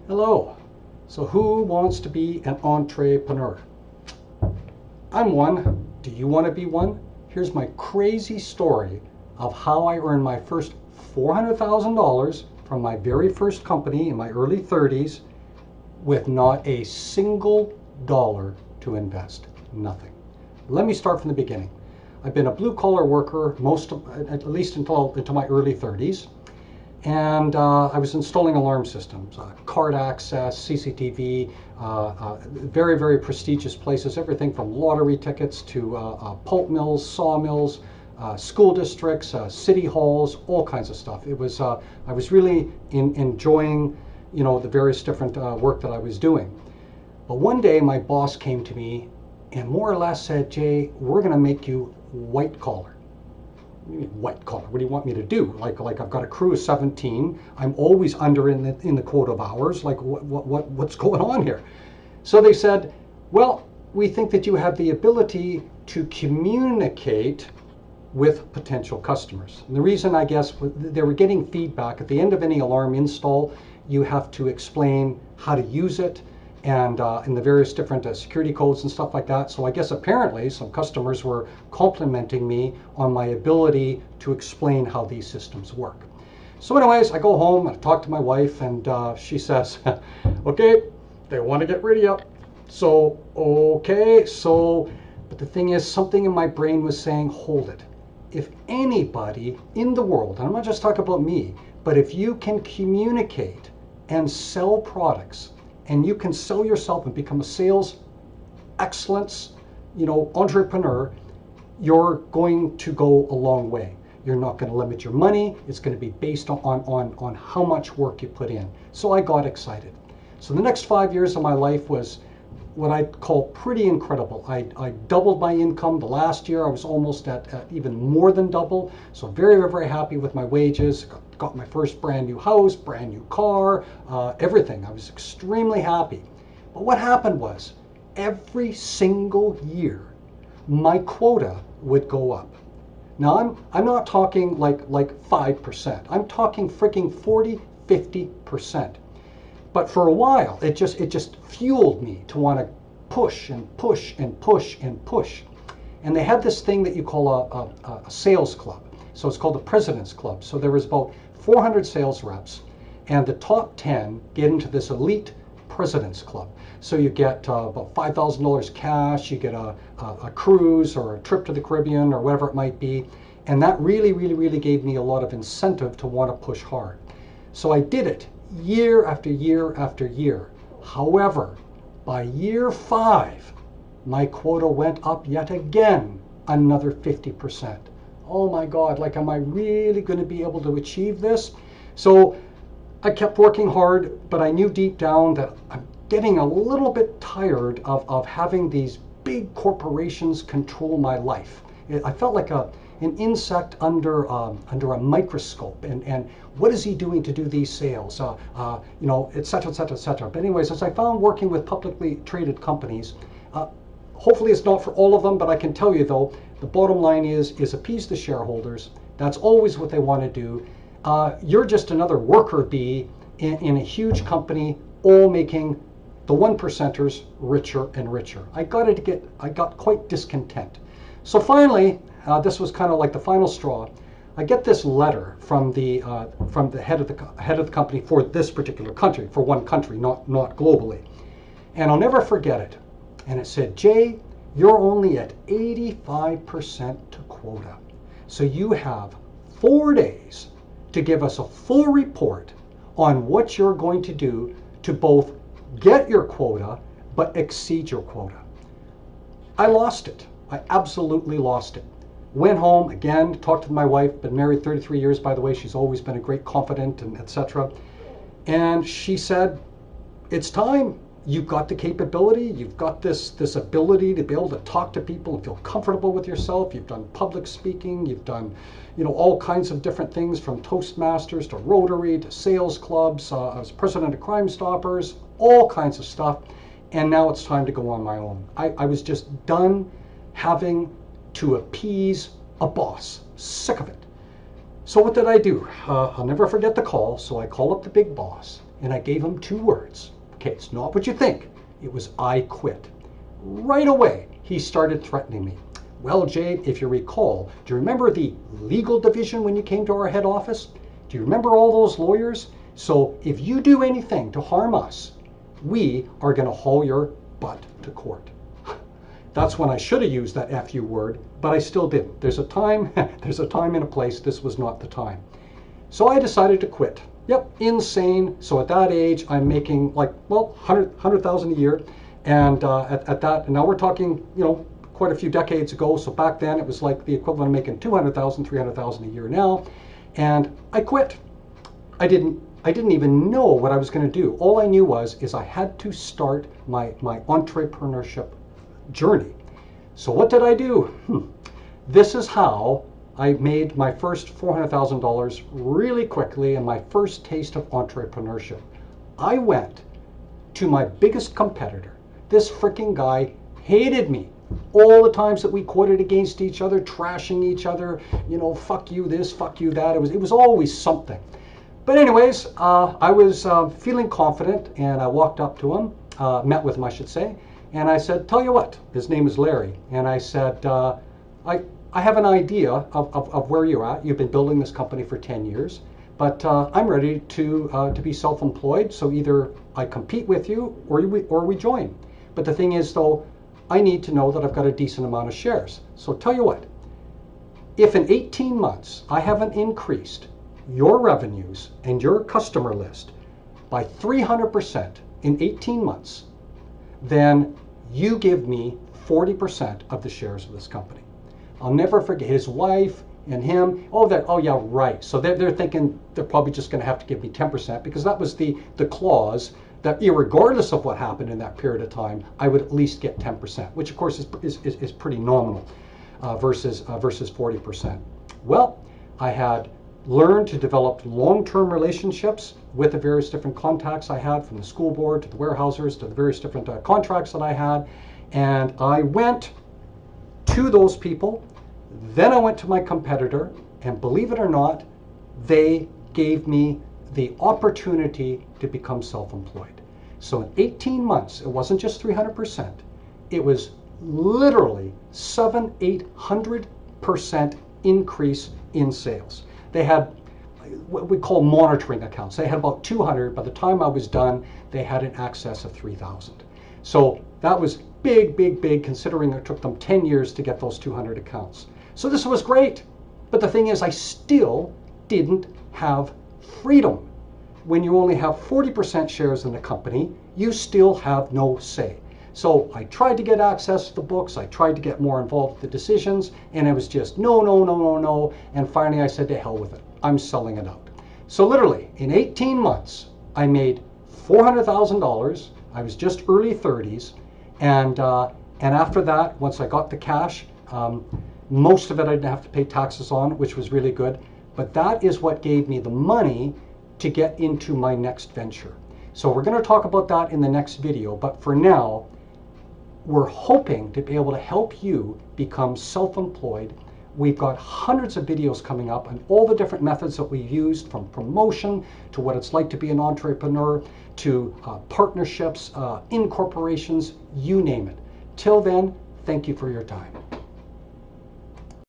Hello. So who wants to be an entrepreneur? I'm one. Do you want to be one? Here's my crazy story of how I earned my first $400,000 from my very first company in my early 30s with not a single dollar to invest. Nothing. Let me start from the beginning. I've been a blue-collar worker at least until my early 30s. And I was installing alarm systems, card access, CCTV, very, very prestigious places, everything from lottery tickets to pulp mills, sawmills, school districts, city halls, all kinds of stuff. It was, I was really enjoying, the various different work that I was doing. But one day my boss came to me and more or less said, Jay, we're going to make you white collar. White collar. What do you want me to do? Like I've got a crew of 17. I'm always under in the quota of hours. Like what's going on here? So they said, well, we think that you have the ability to communicate with potential customers. And the reason, I guess, they were getting feedback at the end of any alarm install. You have to explain how to use it and in the various different security codes and stuff like that. So I guess apparently some customers were complimenting me on my ability to explain how these systems work. So anyways, I go home, I talk to my wife, and she says, okay, they want to get rid of you. So, okay, but the thing is, something in my brain was saying, hold it. If anybody in the world, and I'm not just talking about me, but if you can communicate and sell products, and you can sell yourself and become a sales excellence, entrepreneur, you're going to go a long way. You're not going to limit your money. It's going to be based on how much work you put in. So I got excited. So the next 5 years of my life was what I call pretty incredible. I doubled my income. The last year I was almost at even more than double. So very, very happy with my wages. Got my first brand new house, brand new car, everything. I was extremely happy. But what happened was every single year my quota would go up. Now I'm not talking like 5%. I'm talking freaking 40, 50%. But for a while, it just fueled me to want to push and push and push and push. And they had this thing that you call a sales club. So it's called the President's Club. So there was about 400 sales reps, and the top 10 get into this elite President's Club. So you get about $5,000 cash, you get a cruise or a trip to the Caribbean or whatever it might be. And that really, really, really gave me a lot of incentive to want to push hard. So I did it year after year after year. However, by year 5, my quota went up yet again another 50%. Oh my God, like, am I really going to be able to achieve this? So I kept working hard, but I knew deep down that I'm getting a little bit tired of having these big corporations control my life. I felt like an insect under a microscope, and what is he doing to do these sales, et cetera, et cetera, et cetera. But anyways, as I found working with publicly traded companies, hopefully it's not for all of them, but I can tell you though, the bottom line is appease the shareholders. That's always what they want to do. You're just another worker bee in a huge company, all making the 1%ers richer and richer. I got quite discontent. So finally, this was kind of like the final straw. I get this letter from the head of the company for this particular country, for one country, not globally. And I'll never forget it. And it said, Jay, you're only at 85% to quota. So you have 4 days to give us a full report on what you're going to do to both get your quota, but exceed your quota. I lost it. I absolutely lost it. Went home again, talked to my wife, been married 33 years, by the way. She's always been a great confidant and etc. And she said, it's time. You've got the capability. You've got this ability to be able to talk to people and feel comfortable with yourself. You've done public speaking. You've done, all kinds of different things, from Toastmasters to Rotary to sales clubs. I was president of Crime Stoppers, all kinds of stuff. And now it's time to go on my own. I was just done having to appease a boss. Sick of it. So what did I do? I'll never forget the call. So I call up the big boss and I gave him 2 words. Okay, it's not what you think. It was I quit. Right away, he started threatening me. Well, Jay, if you recall, do you remember the legal division when you came to our head office? Do you remember all those lawyers? So if you do anything to harm us, we are going to haul your butt to court. That's when I should have used that FU word, but I still didn't. There's a time and a place. This was not the time. So I decided to quit. Yep, insane. So at that age, I'm making like, well, 100,000 a year. And at that, and now we're talking, quite a few decades ago. So back then it was like the equivalent of making 200,000, 300,000 a year now. And I quit. I didn't even know what I was going to do. All I knew is I had to start my entrepreneurship journey. So what did I do? This is how I made my first $400,000 really quickly and my first taste of entrepreneurship. I went to my biggest competitor. This freaking guy hated me. All the times that we quoted against each other, trashing each other, fuck you this, fuck you that. It was always something. But anyways, I was feeling confident, and I walked up to him, met with him, I should say, and I said, tell you what, his name is Larry, and I said, I have an idea of where you're at. You've been building this company for 10 years, but I'm ready to be self-employed, so either I compete with you or we join. But the thing is, though, I need to know that I've got a decent amount of shares. So tell you what, if in 18 months I haven't increased your revenues and your customer list by 300% in 18 months, then you give me 40% of the shares of this company. I'll never forget his wife and him. Oh yeah, right. So they're thinking they're probably just going to have to give me 10% because that was the clause that irregardless of what happened in that period of time, I would at least get 10%, which of course is pretty nominal versus 40%. Well, I had learned to develop long-term relationships with the various different contacts I had, from the school board to the warehousers to the various different contracts that I had, and I went to those people. Then I went to my competitor, and believe it or not, they gave me the opportunity to become self-employed. So in 18 months, it wasn't just 300%, it was literally 700-800% increase in sales. They had what we call monitoring accounts. They had about 200. By the time I was done, they had an excess of 3,000. So that was big, big, big, considering it took them 10 years to get those 200 accounts. So this was great. But the thing is, I still didn't have freedom. When you only have 40% shares in the company, you still have no say. So I tried to get access to the books, I tried to get more involved with the decisions, and it was just no, no, no, no, no. And finally I said, to hell with it, I'm selling it out. So literally, in 18 months, I made $400,000. I was just early 30s. And after that, once I got the cash, most of it I didn't have to pay taxes on, which was really good. But that is what gave me the money to get into my next venture. So we're going to talk about that in the next video. But for now, we're hoping to be able to help you become self-employed. We've got hundreds of videos coming up on all the different methods that we've used, from promotion to what it's like to be an entrepreneur, to partnerships, incorporations, you name it. Till then, thank you for your time.